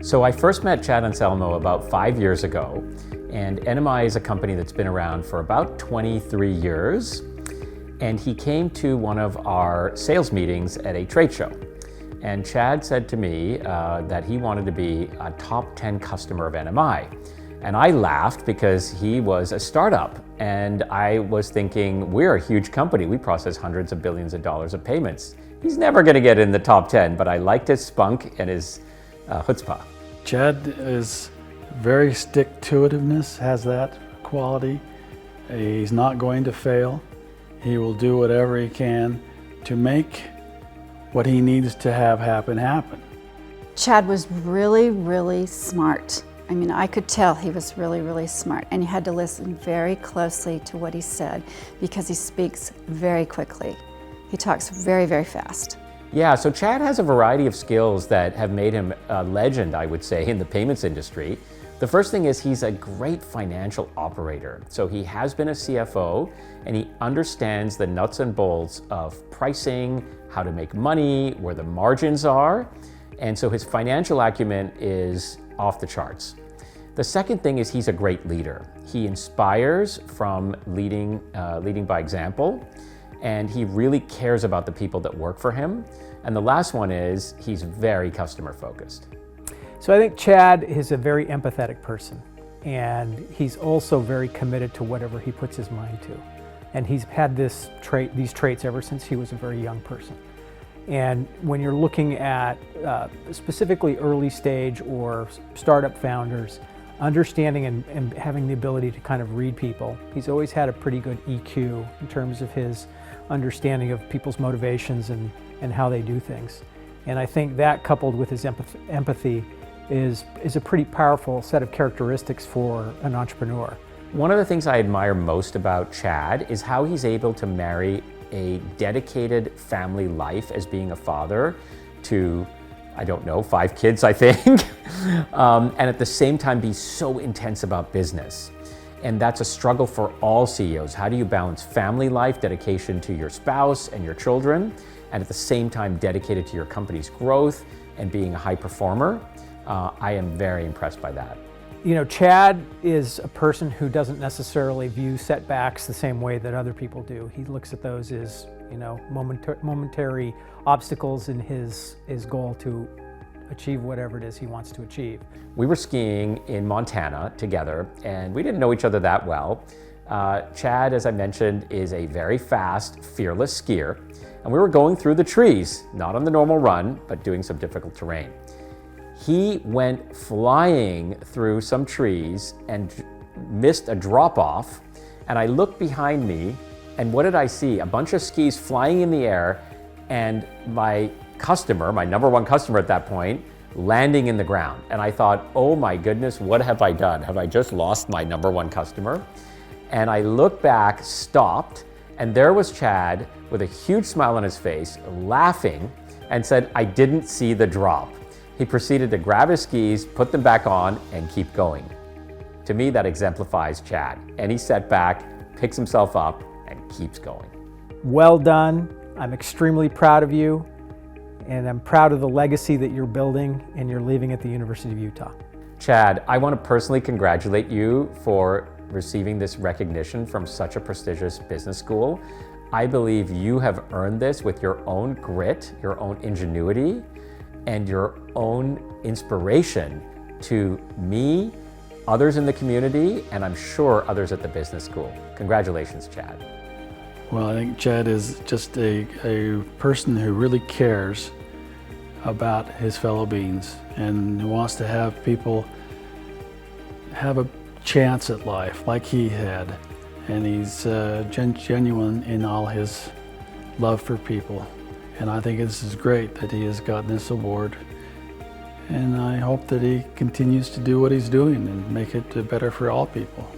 So I first met Chad Anselmo about 5 years ago, and NMI is a company that's been around for about 23 years. And he came to one of our sales meetings at a trade show. And Chad said to me that he wanted to be a top 10 customer of NMI. And I laughed because he was a startup. And I was thinking, we're a huge company. We process hundreds of billions of dollars of payments. He's never going to get in the top 10, but I liked his spunk and his chutzpah. Chad is very stick-to-itiveness, has that quality. He's not going to fail. He will do whatever he can to make what he needs to have happen. Chad was really, really smart. I mean, I could tell he was really, really smart, and you had to listen very closely to what he said because he speaks very quickly. He talks very, very fast. Yeah, so Chad has a variety of skills that have made him a legend, I would say, in the payments industry. The first thing is he's a great financial operator. So he has been a CFO and he understands the nuts and bolts of pricing, how to make money, where the margins are. And so his financial acumen is off the charts. The second thing is he's a great leader. He inspires from leading by example, and he really cares about the people that work for him. And the last one is he's very customer focused. So I think Chad is a very empathetic person, and he's also very committed to whatever he puts his mind to. And he's had these traits ever since he was a very young person. And when you're looking at specifically early stage or startup founders, understanding and having the ability to kind of read people, he's always had a pretty good EQ in terms of his understanding of people's motivations and how they do things. And I think that, coupled with his empathy, is a pretty powerful set of characteristics for an entrepreneur. One of the things I admire most about Chad is how he's able to marry a dedicated family life as being a father to, I don't know, 5 kids, I think, and at the same time be so intense about business. And that's a struggle for all CEOs. How do you balance family life, dedication to your spouse and your children, and at the same time dedicated to your company's growth and being a high performer? I am very impressed by that. You know, Chad is a person who doesn't necessarily view setbacks the same way that other people do. He looks at those as, you know, momentary obstacles in his goal to achieve whatever it is he wants to achieve. We were skiing in Montana together, and we didn't know each other that well. Chad, as I mentioned, is a very fast, fearless skier, and we were going through the trees, not on the normal run, but doing some difficult terrain. He went flying through some trees and missed a drop-off, and I looked behind me, and what did I see? A bunch of skis flying in the air, and my customer, my number one customer at that point, landing in the ground. And I thought, oh my goodness, what have I done? Have I just lost my number one customer? And I looked back, stopped, and there was Chad with a huge smile on his face, laughing, and said, I didn't see the drop. He proceeded to grab his skis, put them back on, and keep going. To me, that exemplifies Chad. Any setback, picks himself up, and keeps going. Well done. I'm extremely proud of you, and I'm proud of the legacy that you're building and you're leaving at the University of Utah. Chad, I want to personally congratulate you for receiving this recognition from such a prestigious business school. I believe you have earned this with your own grit, your own ingenuity, and your own inspiration to me, others in the community, and I'm sure others at the business school. Congratulations, Chad. Well, I think Chad is just a person who really cares about his fellow beings and wants to have people have a chance at life like he had. And he's genuine in all his love for people. And I think this is great that he has gotten this award. And I hope that he continues to do what he's doing and make it better for all people.